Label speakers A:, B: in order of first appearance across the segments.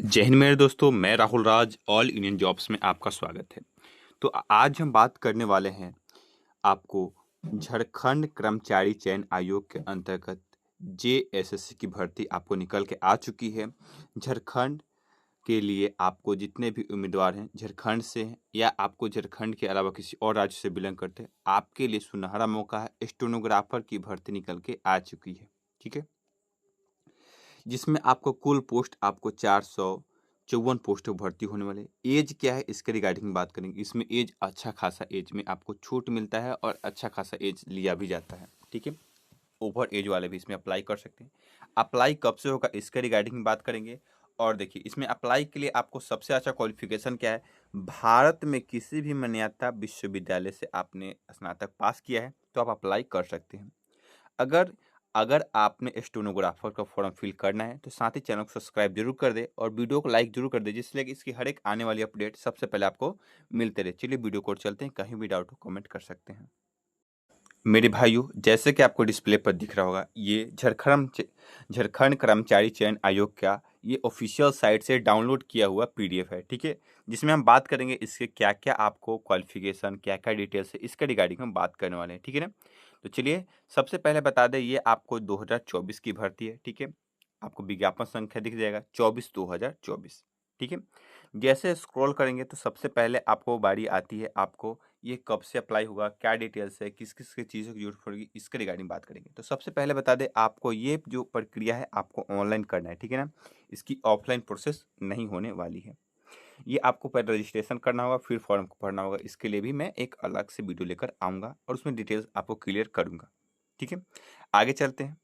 A: जय हिंद मेरे दोस्तों, मैं Rahul Raj all Indian jobs में आपका स्वागत है। तो आज हम बात करने वाले हैं आपको झारखंड कर्मचारी चयन आयोग के अंतर्गत जेएसएससी की भर्ती आपको निकल के आ चुकी है। झारखंड के लिए आपको जितने भी उम्मीदवार हैं झारखंड से हैं या आपको झारखंड के अलावा किसी और राज्य से बिलोंग करते हैं, आपके लिए सुनहरा मौका है। स्टेनोग्राफर की भर्ती निकल के आ चुकी है, ठीक है, जिसमें आपको कुल पोस्ट आपको 454 पोस्ट भर्ती होने वाले। एज क्या है इसके रिगार्डिंग बात करेंगे। इसमें एज अच्छा खासा एज में आपको छूट मिलता है और अच्छा खासा एज लिया भी जाता है, ठीक है। ओवर एज वाले भी इसमें अप्लाई कर सकते हैं। अप्लाई कब से होगा इसके रिगार्डिंग बात करेंगे। और देखिए, इसमें अप्लाई के लिए आपको सबसे अच्छा क्वालिफिकेशन क्या है। भारत में किसी भी मान्यता विश्वविद्यालय से आपने स्नातक पास किया है तो आप अप्लाई कर सकते हैं। अगर अगर आपने स्टेनोग्राफर का फॉर्म फिल करना है तो साथ ही चैनल को सब्सक्राइब जरूर कर दे और वीडियो को लाइक जरूर कर दे, जिससे कि इसकी हर एक आने वाली अपडेट सबसे पहले आपको मिलते रहे। चलिए वीडियो को चलते हैं, कहीं भी डाउट हो कमेंट कर सकते हैं। मेरे भाइयों, जैसे कि आपको डिस्प्ले पर दिख रहा होगा, ये झारखंड कर्मचारी चयन आयोग का ये ऑफिशियल साइट से डाउनलोड किया हुआ पीडीएफ है, ठीक है, जिसमें हम बात करेंगे इसके क्या क्या आपको क्वालिफिकेशन, क्या क्या डिटेल्स है, इसके रिगार्डिंग हम बात करने वाले हैं, ठीक है ना। तो चलिए सबसे पहले बता दें, ये आपको 2024 की भर्ती है, ठीक है। आपको विज्ञापन संख्या दिख जाएगा 24/2024, ठीक है। जैसे स्क्रॉल करेंगे तो सबसे पहले आपको बारी आती है, आपको ये कब से अप्लाई होगा, क्या डिटेल्स है, किस किस की चीज़ों की जरूरत पड़ेगी, इसके रिगार्डिंग बात करेंगे। तो सबसे पहले बता दें, आपको ये जो प्रक्रिया है आपको ऑनलाइन करना है, ठीक है ना। इसकी ऑफलाइन प्रोसेस नहीं होने वाली है। ये आपको पहले रजिस्ट्रेशन करना होगा, फिर फॉर्म को भरना होगा। इसके लिए भी मैं एक अलग से वीडियो लेकर आऊँगा और उसमें डिटेल्स आपको क्लियर करूँगा, ठीक है। आगे चलते हैं।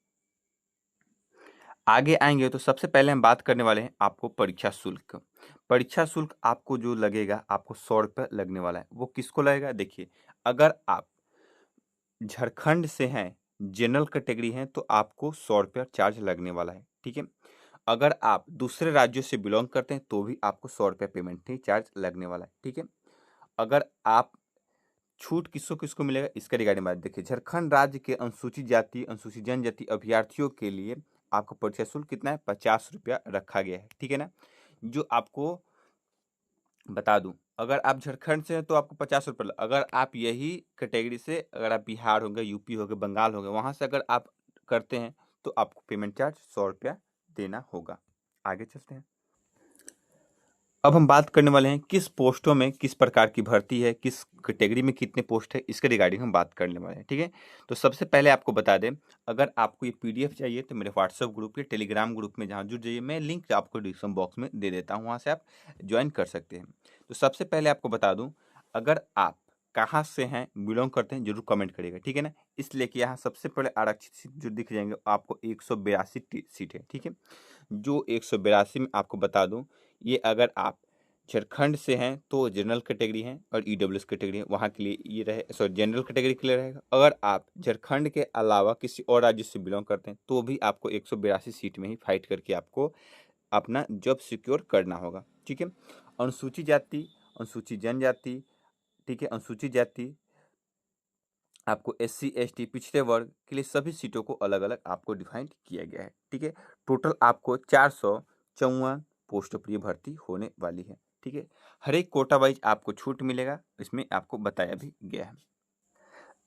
A: आगे आएंगे तो सबसे पहले हम बात करने वाले हैं आपको परीक्षा शुल्क। परीक्षा शुल्क आपको जो लगेगा, आपको 100 रुपये लगने वाला है। वो किसको लगेगा, देखिए, अगर आप झारखंड से हैं, जनरल कैटेगरी हैं, तो आपको 100 रुपया चार्ज लगने वाला है, ठीक है। अगर आप दूसरे राज्यों से बिलोंग करते हैं तो भी आपको 100 रुपया पेमेंट ही चार्ज लगने वाला है, ठीक है। अगर आप छूट किसको किसको मिलेगा इसके रिगार्डिंग बात देखिए। झारखंड राज्य के अनुसूचित जाति, अनुसूचित जनजाति अभ्यर्थियों के लिए आपको परीक्षा शुल्क कितना है, 50 रुपया रखा गया है, ठीक है ना। जो आपको बता दूं, अगर आप झारखंड से हैं तो आपको 50 रुपये, अगर आप यही कैटेगरी से, अगर आप बिहार होंगे, यूपी होंगे, बंगाल होंगे, वहां से अगर आप करते हैं तो आपको पेमेंट चार्ज 100 रुपया देना होगा। आगे चलते हैं। अब हम बात करने वाले हैं किस पोस्टों में किस प्रकार की भर्ती है, किस कैटेगरी में कितने पोस्ट है, इसके रिगार्डिंग हम बात करने वाले हैं, ठीक है। तो सबसे पहले आपको बता दें, अगर आपको ये पीडीएफ चाहिए तो मेरे व्हाट्सएप ग्रुप या टेलीग्राम ग्रुप में जहाँ जुड़ जाइए, मैं लिंक आपको डिस्क्रिप्शन बॉक्स में दे देता हूँ, वहाँ से आप ज्वाइन कर सकते हैं। तो सबसे पहले आपको बता दूँ, अगर आप कहाँ से हैं, बिलोंग करते हैं, जरूर कमेंट करिएगा, ठीक है ना। इसलिए कि यहाँ सबसे पहले आरक्षित सीट जो दिख जाएंगे आपको 182 सीट है, ठीक है। जो 182 में आपको बता दूं, ये अगर आप झारखंड से हैं तो जनरल कैटेगरी हैं और ईडब्ल्यूएस कैटेगरी है, वहाँ के लिए ये रहे, सॉरी, जनरल कैटेगरी के लिए रहेगा। अगर आप झारखंड के अलावा किसी और राज्य से बिलोंग करते हैं तो भी आपको 182 सीट में ही फाइट करके आपको अपना जॉब सिक्योर करना होगा, ठीक है। अनुसूचित जाति, अनुसूचित जनजाति, ठीक है, अनुसूचित जाति, आपको एससी एसटी पिछड़े वर्ग के लिए सभी सीटों को अलग अलग आपको डिफाइन किया गया है, ठीक है। टोटल आपको 454 पोस्टों पर ये भर्ती होने वाली है, ठीक है। हर एक कोटा वाइज आपको छूट मिलेगा, इसमें आपको बताया भी गया है।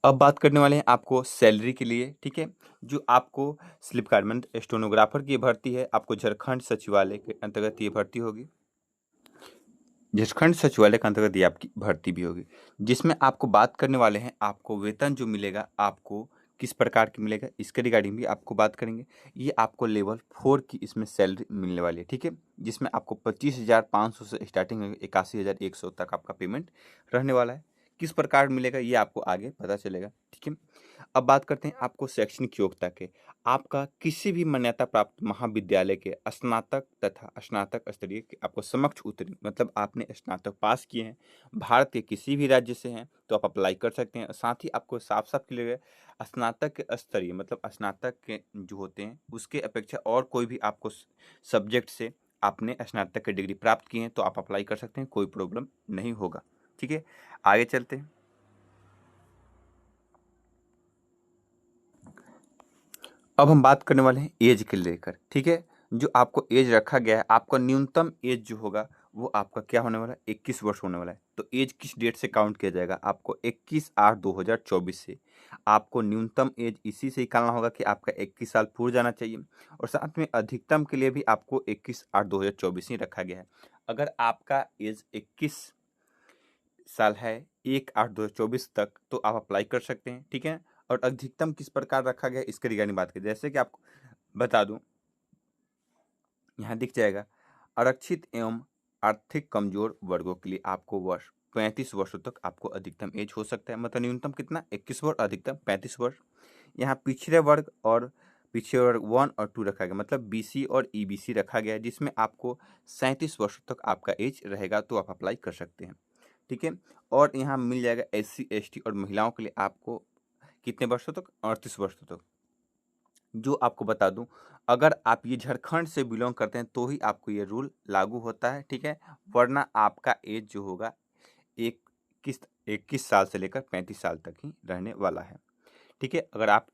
A: अब बात करने वाले हैं आपको सैलरी के लिए, ठीक है। जो आपको स्लिप गारमेंट स्टेनोग्राफर की भर्ती है, आपको झारखंड सचिवालय के अंतर्गत ये भर्ती होगी। झारखंड सचिवालय के अंतर्गत ये आपकी भर्ती भी होगी, जिसमें आपको बात करने वाले हैं आपको वेतन जो मिलेगा आपको किस प्रकार की मिलेगा, इसके रिगार्डिंग भी आपको बात करेंगे। ये आपको लेवल 4 की इसमें सैलरी मिलने वाली है, ठीक है, जिसमें आपको 25,500 से स्टार्टिंग है, 81,100 तक आपका पेमेंट रहने वाला है। किस प्रकार मिलेगा ये आपको आगे पता चलेगा, ठीक है। अब बात करते हैं आपको शैक्षणिक योग्यता के। आपका किसी भी मान्यता प्राप्त महाविद्यालय के स्नातक तथा स्नातक स्तरीय के आपको समक्ष उत्तीर्ण, मतलब आपने स्नातक पास किए हैं, भारत के किसी भी राज्य से हैं तो आप अप्लाई कर सकते हैं। साथ ही आपको साफ साफ क्लियर है, स्नातक के स्तरीय मतलब स्नातक के जो होते हैं उसके अपेक्षा और कोई भी आपको सब्जेक्ट से आपने स्नातक की डिग्री प्राप्त की है तो आप अप्लाई कर सकते हैं, कोई प्रॉब्लम नहीं होगा, ठीक है। आगे चलते हैं। अब हम बात करने वाले हैं एज के लेकर, ठीक है। जो आपको एज रखा गया है, आपका न्यूनतम एज जो होगा वो आपका क्या होने वाला है, 21 वर्ष होने वाला है। तो एज किस डेट से काउंट किया जाएगा, आपको 21/8/2024 से आपको न्यूनतम एज इसी से निकालना होगा कि आपका 21 साल पूरा जाना चाहिए, और साथ में अधिकतम के लिए भी आपको 21/8/2024 ही रखा गया है। अगर आपका एज 21 साल है 1/8/2024 तक, तो आप अप्लाई कर सकते हैं, ठीक है। और अधिकतम किस प्रकार रखा गया है इसके रिगार्डिंग बात करें, जैसे कि आपको बता दूं, यहाँ दिख जाएगा आरक्षित एवं आर्थिक कमजोर वर्गों के लिए आपको 35 वर्षों तक आपको अधिकतम एज हो सकता है, मतलब न्यूनतम कितना 21 वर्ष, अधिकतम 35 वर्ष। यहाँ पिछड़े वर्ग और पिछड़े वर्ग 1 और 2 रखा गया, मतलब बीसी और ईबीसी रखा गया है, जिसमें आपको 37 वर्षों तक आपका एज रहेगा, तो आप अप्लाई कर सकते हैं, ठीक है। और यहाँ मिल जाएगा SC ST और महिलाओं के लिए आपको कितने वर्षों तक, 38 वर्षों तक। जो आपको बता दूं, अगर आप ये झारखंड से बिलोंग करते हैं तो ही आपको ये रूल लागू होता है, ठीक है। वरना आपका एज जो होगा 21 साल से लेकर 35 साल तक ही रहने वाला है, ठीक है। अगर आप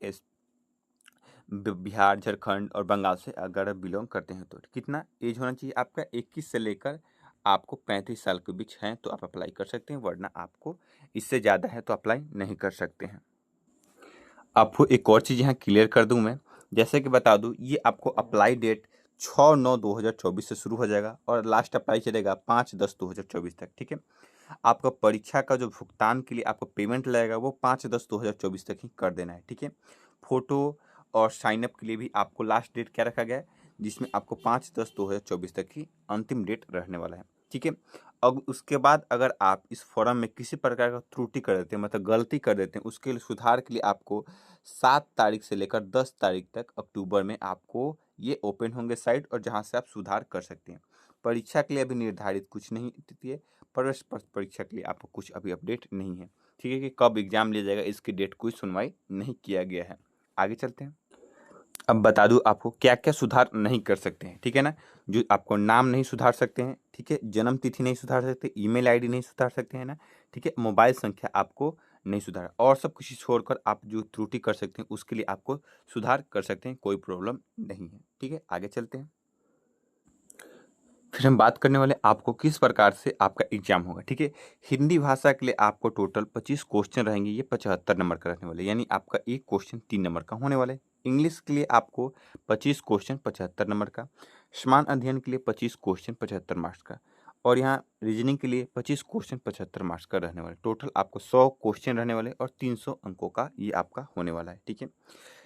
A: बिहार, झारखंड और बंगाल से अगर बिलोंग करते हैं तो कितना एज होना चाहिए आपका, 21 से लेकर आपको 35 साल के बीच हैं तो आप अप्लाई कर सकते हैं, वरना आपको इससे ज़्यादा है तो अप्लाई नहीं कर सकते हैं। आपको एक और चीज़ यहाँ क्लियर कर दूं मैं, जैसे कि बता दूं, ये आपको अप्लाई डेट 6/9/2024 से शुरू हो जाएगा और लास्ट अप्लाई चलेगा 5/10/2024 तक, ठीक है। आपका परीक्षा का जो भुगतान के लिए आपको पेमेंट लगेगा वो 5/10/2024 तक ही कर देना है, ठीक है। फोटो और साइनअप के लिए भी आपको लास्ट डेट क्या रखा गया है, जिसमें आपको 5/10/2024 तक ही अंतिम डेट रहने वाला है, ठीक है। अब उसके बाद अगर आप इस फॉर्म में किसी प्रकार का त्रुटि कर देते हैं, मतलब गलती कर देते हैं, उसके लिए सुधार के लिए आपको 7 तारीख से लेकर 10 तारीख तक अक्टूबर में आपको ये ओपन होंगे साइट, और जहां से आप सुधार कर सकते हैं। परीक्षा के लिए अभी निर्धारित कुछ नहीं तिथि है, प्रवेश परीक्षा के लिए आपको कुछ अभी अपडेट नहीं है, ठीक है, कि कब एग्जाम लिया जाएगा इसकी डेट कोई सुनवाई नहीं किया गया है। आगे चलते हैं। अब बता दूं आपको क्या क्या सुधार नहीं कर सकते हैं, ठीक है ना। जो आपको नाम नहीं सुधार सकते हैं, ठीक है, जन्म तिथि नहीं सुधार सकते, ईमेल आईडी नहीं सुधार सकते हैं ना, ठीक है, मोबाइल संख्या आपको नहीं सुधार, और सब कुछ छोड़कर आप जो त्रुटि कर सकते हैं उसके लिए आपको सुधार कर सकते हैं, कोई प्रॉब्लम नहीं है, ठीक है। आगे चलते हैं। फिर हम बात करने वाले आपको किस प्रकार से आपका एग्जाम होगा, ठीक है। हिंदी भाषा के लिए आपको टोटल 25 क्वेश्चन रहेंगे, ये 75 नंबर का रहने वाले, यानी आपका एक क्वेश्चन 3 नंबर का होने वाला है। इंग्लिश के लिए आपको 25 क्वेश्चन 75 नंबर का, समान अध्ययन के लिए 25 क्वेश्चन 75 मार्क्स का, और यहाँ रीजनिंग के लिए 25 क्वेश्चन 75 मार्क्स का रहने वाले। टोटल आपको 100 क्वेश्चन रहने वाले और 300 अंकों का ये आपका होने वाला है, ठीक है।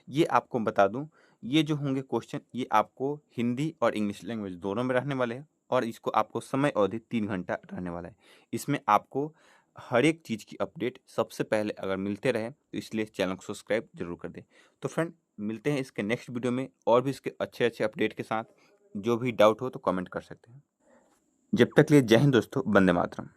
A: ये आपको बता दूं, ये जो होंगे क्वेश्चन ये आपको हिंदी और इंग्लिश लैंग्वेज दोनों में रहने वाले हैं, और इसको आपको समय अवधि 3 घंटा रहने वाला है। इसमें आपको हर एक चीज़ की अपडेट सबसे पहले अगर मिलते रहे तो इसलिए चैनल को सब्सक्राइब जरूर कर दें। तो फ्रेंड, मिलते हैं इसके नेक्स्ट वीडियो में और भी इसके अच्छे अच्छे अपडेट के साथ। जो भी डाउट हो तो कमेंट कर सकते हैं। जब तक लिए जय हिंद दोस्तों, वंदे मातरम।